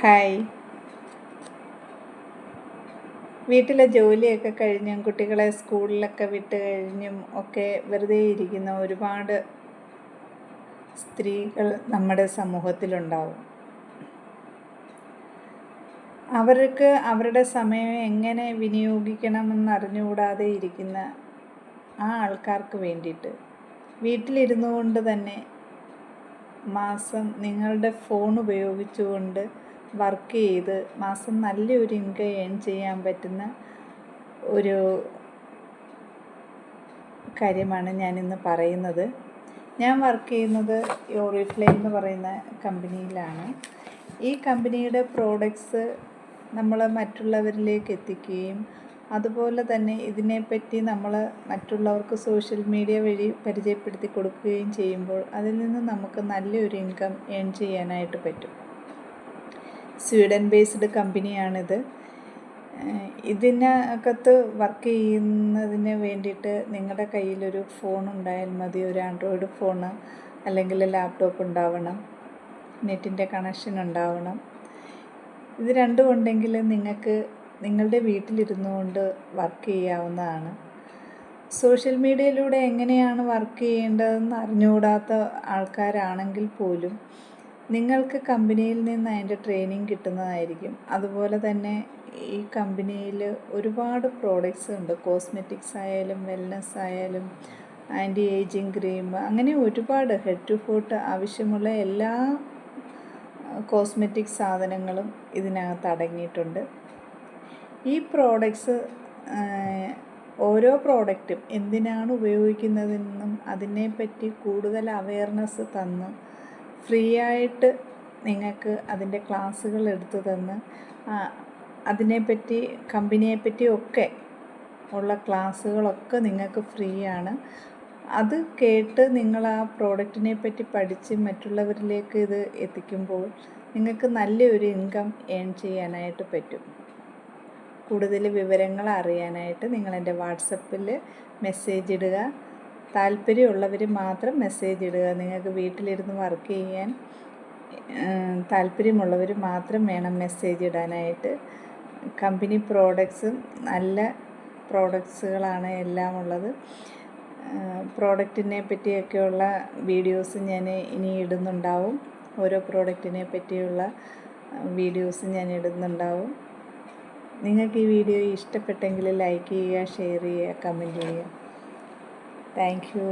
Hi. വീട്ടിലെ ജോലിയൊക്കെ കഴിഞ്ഞും കുട്ടികളെ സ്കൂളിലൊക്കെ വിട്ട് കഴിഞ്ഞും ഒക്കെ വെറുതെ ഇരിക്കുന്ന ഒരുപാട് സ്ത്രീകൾ നമ്മുടെ സമൂഹത്തിലുണ്ടാവും. അവർക്ക് അവരുടെ സമയം എങ്ങനെ വിനിയോഗിക്കണമെന്നറിഞ്ഞുകൂടാതെ ഇരിക്കുന്ന ആ ആൾക്കാർക്ക് വേണ്ടിയിട്ട് വീട്ടിലിരുന്നു കൊണ്ട് തന്നെ മാസം നിങ്ങളുടെ ഫോൺ ഉപയോഗിച്ചുകൊണ്ട് വർക്ക് ചെയ്ത് മാസം നല്ലൊരു ഇൻകം ഏൺ ചെയ്യാൻ പറ്റുന്ന ഒരു കാര്യമാണ് ഞാനിന്ന് പറയുന്നത്. ഞാൻ വർക്ക് ചെയ്യുന്നത് യോറിഫ്ലൈ എന്ന് പറയുന്ന കമ്പനിയിലാണ്. ഈ കമ്പനിയുടെ പ്രോഡക്ട്സ് നമ്മൾ മറ്റുള്ളവരിലേക്ക് എത്തിക്കുകയും അതുപോലെ തന്നെ ഇതിനെപ്പറ്റി നമ്മൾ മറ്റുള്ളവർക്ക് സോഷ്യൽ മീഡിയ വഴി പരിചയപ്പെടുത്തി കൊടുക്കുകയും ചെയ്യുമ്പോൾ അതിൽ നിന്ന് നമുക്ക് നല്ലൊരു ഇൻകം ഏൺ ചെയ്യാനായിട്ട് പറ്റും. സ്വീഡൻ ബേസ്ഡ് കമ്പനിയാണിത്. ഇതിനകത്ത് വർക്ക് ചെയ്യുന്നതിന് വേണ്ടിയിട്ട് നിങ്ങളുടെ കയ്യിലൊരു ഫോൺ ഉണ്ടായാൽ മതി. ഒരു ആൻഡ്രോയിഡ് ഫോണ് അല്ലെങ്കിൽ ലാപ്ടോപ്പ് ഉണ്ടാവണം, നെറ്റിൻ്റെ കണക്ഷൻ ഉണ്ടാവണം. ഇത് രണ്ടും ഉണ്ടെങ്കിൽ നിങ്ങൾക്ക് നിങ്ങളുടെ വീട്ടിലിരുന്നു കൊണ്ട് വർക്ക് ചെയ്യാവുന്നതാണ്. സോഷ്യൽ മീഡിയയിലൂടെ എങ്ങനെയാണ് വർക്ക് ചെയ്യേണ്ടതെന്ന് അറിഞ്ഞുകൂടാത്ത ആൾക്കാരാണെങ്കിൽ പോലും നിങ്ങൾക്ക് കമ്പനിയിൽ നിന്ന് അതിൻ്റെ ട്രെയിനിങ് കിട്ടുന്നതായിരിക്കും. അതുപോലെ തന്നെ ഈ കമ്പനിയിൽ ഒരുപാട് പ്രോഡക്റ്റ്സ് ഉണ്ട്. കോസ്മെറ്റിക്സ് ആയാലും വെൽനെസ് ആയാലും ആൻറ്റി ഏജിങ് ക്രീം, അങ്ങനെ ഒരുപാട് ഹെഡ് ടു ഫുട്ട് ആവശ്യമുള്ള എല്ലാ കോസ്മെറ്റിക് സാധനങ്ങളും ഇതിനകത്ത് അടങ്ങിയിട്ടുണ്ട്. ഈ പ്രോഡക്ട്സ് ഓരോ പ്രോഡക്റ്റും എന്തിനാണ് ഉപയോഗിക്കുന്നതെന്നും അതിനെപ്പറ്റി കൂടുതൽ അവയർനെസ് തന്ന് ഫ്രീ ആയിട്ട് നിങ്ങൾക്ക് അതിൻ്റെ ക്ലാസ്സുകൾ എടുത്തു തന്ന് അതിനെപ്പറ്റി കമ്പനിയെപ്പറ്റി ഒക്കെ ഉള്ള ക്ലാസ്സുകളൊക്കെ നിങ്ങൾക്ക് ഫ്രീ ആണ്. അത് കേട്ട് നിങ്ങൾ ആ പ്രോഡക്റ്റിനെ പറ്റി പഠിച്ച് മറ്റുള്ളവരിലേക്ക് ഇത് എത്തിക്കുമ്പോൾ നിങ്ങൾക്ക് നല്ലൊരു ഇൻകം ഏൺ ചെയ്യാനായിട്ട് പറ്റും. കൂടുതൽ വിവരങ്ങൾ അറിയാനായിട്ട് നിങ്ങൾ എൻ്റെ വാട്സപ്പിൽ മെസ്സേജ് ഇടുക. താല്പര്യമുള്ളവർ മാത്രം മെസ്സേജ് ഇടുക. നിങ്ങൾക്ക് വീട്ടിലിരുന്ന് വർക്ക് ചെയ്യാൻ താല്പര്യമുള്ളവർ മാത്രം വേണം മെസ്സേജ് ഇടാനായിട്ട്. കമ്പനി പ്രോഡക്ട്സും നല്ല പ്രോഡക്ട്സുകളാണ് എല്ലാം ഉള്ളത്. പ്രോഡക്റ്റിനെ പറ്റിയൊക്കെയുള്ള വീഡിയോസ് ഞാൻ ഇനി ഇടുന്നുണ്ടാവും. ഓരോ പ്രോഡക്റ്റിനെ പറ്റിയുള്ള വീഡിയോസ് ഞാൻ ഇടുന്നുണ്ടാവും. നിങ്ങൾക്ക് ഈ വീഡിയോ ഇഷ്ടപ്പെട്ടെങ്കിൽ ലൈക്ക് ചെയ്യുക, ഷെയർ ചെയ്യുക, കമൻറ്റ് ചെയ്യുക. Thank you.